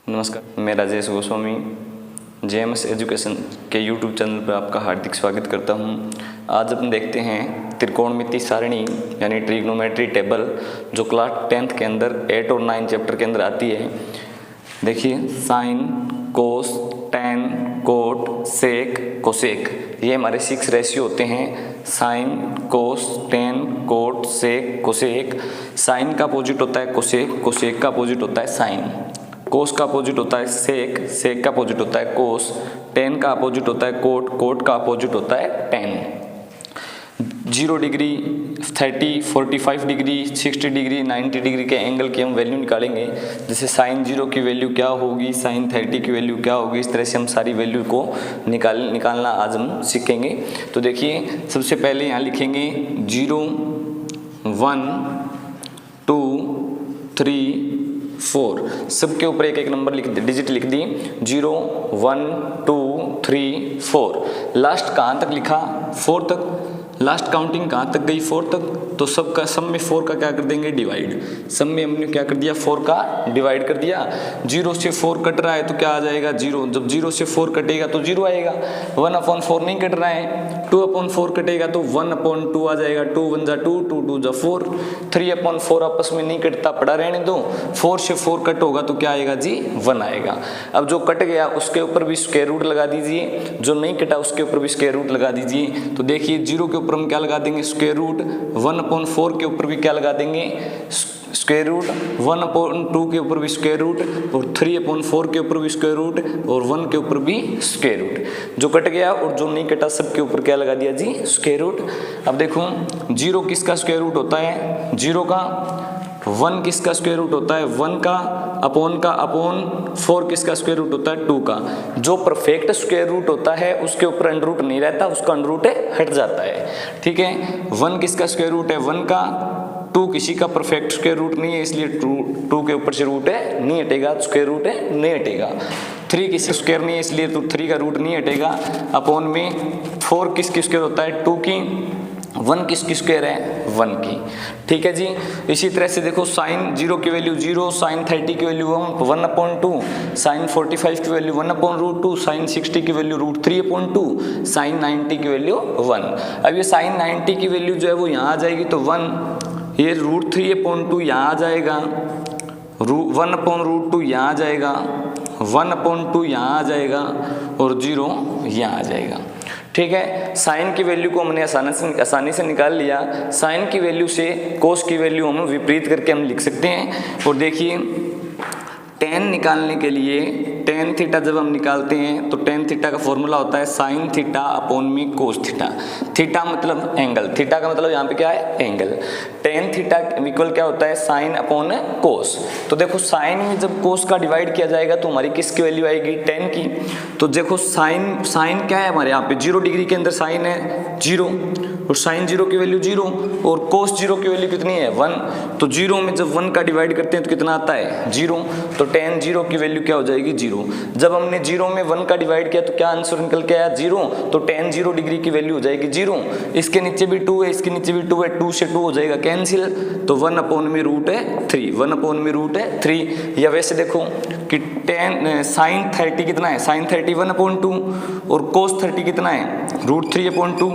नमस्कार, मैं Rajesh Goswami JMS education के यूट्यूब चैनल पर आपका हार्दिक स्वागत करता हूं। आज अपन देखते हैं त्रिकोणमिति सारणी यानी ट्रिग्नोमेट्री टेबल, जो क्लास 10th के अंदर 8 और 9 चैप्टर के अंदर आती है। देखिए, साइन, कोस, टैन, कोट, सेक, कोसेक, ये हमारे 6 रेशियो होते हैं। साइन, कोस, टैन, कोट, सेक, कोसेक। साइन का अपोजिट होता है कोसेक, कोसेक का अपोजिट होता है साइन। कोस का अपोजिट होता है सेक, सेक का अपोजिट होता है कोस। टैन का अपोजिट होता है कोट, कोट का अपोजिट होता है tan. 0 degree, 30, 45 degree, 60 degree, 90 degree के एंगल की हम वैल्यू निकालेंगे। जैसे साइन 0 की वैल्यू क्या होगी, साइन 30 की वैल्यू क्या होगी, इस तरह से हम सारी वैल्यू को निकालना आज हम सीखेंगे। तो देखिए, सबसे पहले यहाँ लिखेंगे 0, 1, 2, 3, 4। सबके ऊपर एक एक नंबर लिख दी, डिजिट लिख दी। 0, 1, 2, 3, 4। लास्ट कहाँ तक लिखा? 4 तक। लास्ट काउंटिंग कहाँ तक गई? 4 तक। तो सबका सम में 4 का क्या कर देंगे? डिवाइड। सम में हमने क्या कर दिया? 4 का डिवाइड कर दिया। 0 से 4 कट रहा है तो क्या आ जाएगा? 0। जब 0 से 4 कटेगा तो 0 आएगा। 1/4 नहीं कट रहा है, 2/4 कटेगा तो 1/2 आ जाएगा। 2 1 जा 2, 2 2 जा 4। 3/4 आपस में नहीं कटता, पड़ा रहने दो। 4 से 4 कट होगा तो क्या आएगा जी? 1 आएगा। अब जो कट गया उसके ऊपर भी स्क्वायर रूट लगा दीजिए, जो नहीं कटा उसके ऊपर भी स्क्वायर रूट लगा दीजिए। तो देखिए, 0 के ऊपर हम क्या लगा देंगे? Square root. 1/4 के ऊपर भी क्या लगा देंगे? Square root. 1/2 के ऊपर भी स्क्वायर रूट, और 3/4 के ऊपर भी स्क्वायर रूट, और 1 के ऊपर भी स्क्वायर रूट। जो कट गया और जो नहीं कटा सबके ऊपर क्या लगा दिया जी? Square root. अब देखो, 0 किसका स्क्वायर रूट होता है? 0 का। 1 किसका स्क्वायर रूट होता है? 1 का। अपॉन 4 किसका स्क्वायर रूट होता है? 2 का। जो परफेक्ट स्क्वायर रूट होता है उसके ऊपर अंडर रूट नहीं रहता, उसका अंडर रूट हट जाता है। ठीक है, 1 किसका स्क्वायर रूट है? 1 का। 2 किसी का परफेक्ट स्क्वायर रूट नहीं है, इसलिए 2 के ऊपर से रूट है नहीं हटेगा, स्क्वायर रूट है नहीं हटेगा। 3 किसी स्क्वायर नहीं है, इसलिए तो 3 का रूट नहीं हटेगा। अपॉन में 4 किसकी स्क्वायर होता है? 2 की। 1 किसकी स्क्वायर है? 1 की। ठीक है जी। इसी तरह से देखो, साइन 0 की वैल्यू 0, साइन 30 की वैल्यू 1/2, साइन 45 की वैल्यू 1/√2, साइन 60 की वैल्यू √3/2, साइन 90 की वैल्यू 1। अब ये साइन 90 की वैल्यू जो है वो यहाँ आ जाएगी तो 1, ये √3/2 यहाँ आ जाएगा, 1/√2 यहाँ आ जाएगा, 1/2 यहाँ आ जाएगा, और 0 यहाँ आ जाएगा। ठीक है, साइन की वैल्यू को हमने आसानी से निकाल लिया। साइन की वैल्यू से कोस की वैल्यू हम विपरीत करके हम लिख सकते हैं। और देखिए, टेन निकालने के लिए टेन थीटा जब हम निकालते हैं तो टेन थीटा का फॉर्मूला होता है साइन थीटा अपॉन में कोस थीटा। थीटा मतलब एंगल, थीटा का मतलब यहाँ पे क्या है? एंगल। टेन थीटा इक्वल क्या होता है? साइन अपॉन कोस। तो देखो, साइन में जब कोस का डिवाइड किया जाएगा तो हमारी किसकी वैल्यू आएगी? टेन की। तो देखो, साइन क्या है हमारे यहाँ पे? 0 डिग्री के अंदर साइन है 0, और साइन 0 की वैल्यू 0, और कोस 0 की वैल्यू कितनी है? 1। तो 0 में जब 1 का डिवाइड करते हैं तो कितना आता है? 0। तो टेन 0 की वैल्यू क्या हो जाएगी? 0। जब हमने 0 में 1 का डिवाइड किया तो क्या आंसर निकल के आया? 0। तो टेन 0 डिग्री की वैल्यू हो जाएगी 0। इसके नीचे भी 2 है, इसके नीचे भी 2 है, 2 से 2 हो जाएगा कैंसिल, तो 1/√3, 1/√3। या वैसे देखो कि साइन 30 कितना है? साइन 30 1/2, और कोस 30 कितना है? √3/2।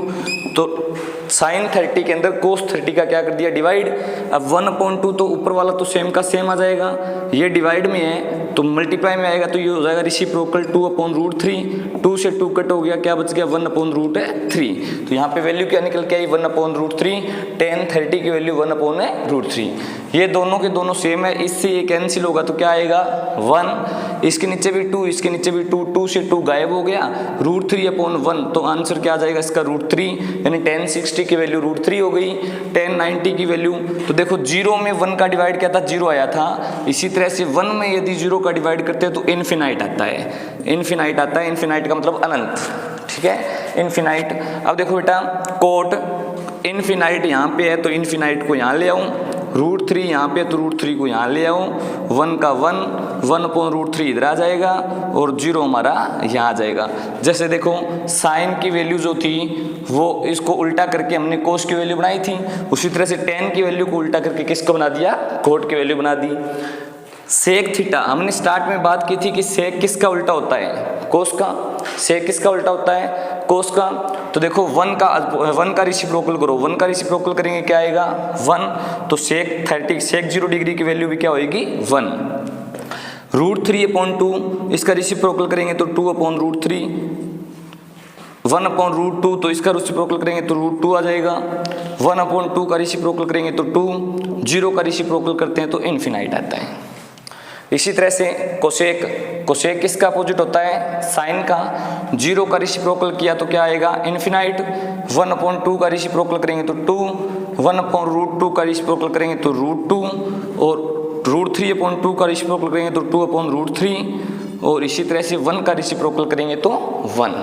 तो साइन 30 के अंदर कोस 30 का क्या कर दिया? डिवाइड। अब 1/2 तो ऊपर वाला तो सेम का सेम आ जाएगा, ये डिवाइड में है तो मल्टीप्लाई में आएगा, तो ये हो जाएगा रेसिप्रोकल 2/√3। 2 से 2 कट हो गया, क्या बच गया? 1/√3। तो यहाँ पे वैल्यू क्या निकल के आई? 1/√3। टेन 30 की वैल्यू 1/√3। ये दोनों के दोनों सेम है, इससे ये कैंसिल होगा तो क्या आएगा? 1। इसके नीचे भी 2, इसके नीचे भी 2, 2 से 2 गायब हो गया, √3/1। तो आंसर क्या आ जाएगा इसका? √3। यानी टेन 60 की वैल्यू √3 हो गई। टेन 90 की वैल्यू, तो देखो 0 में 1 का डिवाइड किया था 0 आया था, इसी तरह से 1 में यदि 0 का डिवाइड करते हैं तो इन्फिनाइट आता है। इन्फिनाइट आता है, इन्फिनाइट का मतलब अनंत। ठीक है, इन्फिनाइट। अब देखो बेटा, कोट इन्फिनाइट यहाँ पे है तो इन्फिनाइट को यहाँ ले आऊँ, √3 यहाँ पे तो √3 को यहाँ ले आऊँ, 1 का 1/√3 इधर आ जाएगा, और 0 हमारा यहाँ आ जाएगा। जैसे देखो, साइन की वैल्यू जो थी वो इसको उल्टा करके हमने कोस की वैल्यू बनाई थी, उसी तरह से टेन की वैल्यू को उल्टा करके किसको बना दिया? कोट की वैल्यू बना दी। सेक थीटा, हमने स्टार्ट में बात की थी कि सेक किसका उल्टा होता है, कोस का। सेक किसका उल्टा होता है, कोस का। तो देखो 1 का रेसिप्रोकल करो, 1 का रेसिप्रोकल करेंगे क्या आएगा 1, तो सेक 0 डिग्री की वैल्यू भी क्या होएगी 1। √3/2 इसका रेसिप्रोकल करेंगे तो 2/√3, 1/√2 तो इसका रेसिप्रोकल करेंगे तो √2 आ जाएगा, 1/2 का रेसिप्रोकल करेंगे तो 2, 0 का रेसिप्रोकल करते हैं तो इन्फिनाइट आता है। इसी तरह से कोसेक किसका अपोजिट होता है, साइन का। 0 का रेसिप्रोकल किया तो क्या आएगा इन्फिनाइट, 1/2 का रेसिप्रोकल करेंगे तो 2, 1/√2 का रेसिप्रोकल करेंगे तो √2, और √3/2 का रेसिप्रोकल करेंगे तो 2/√3, और इसी तरह से 1 का रेसिप्रोकल करेंगे तो 1।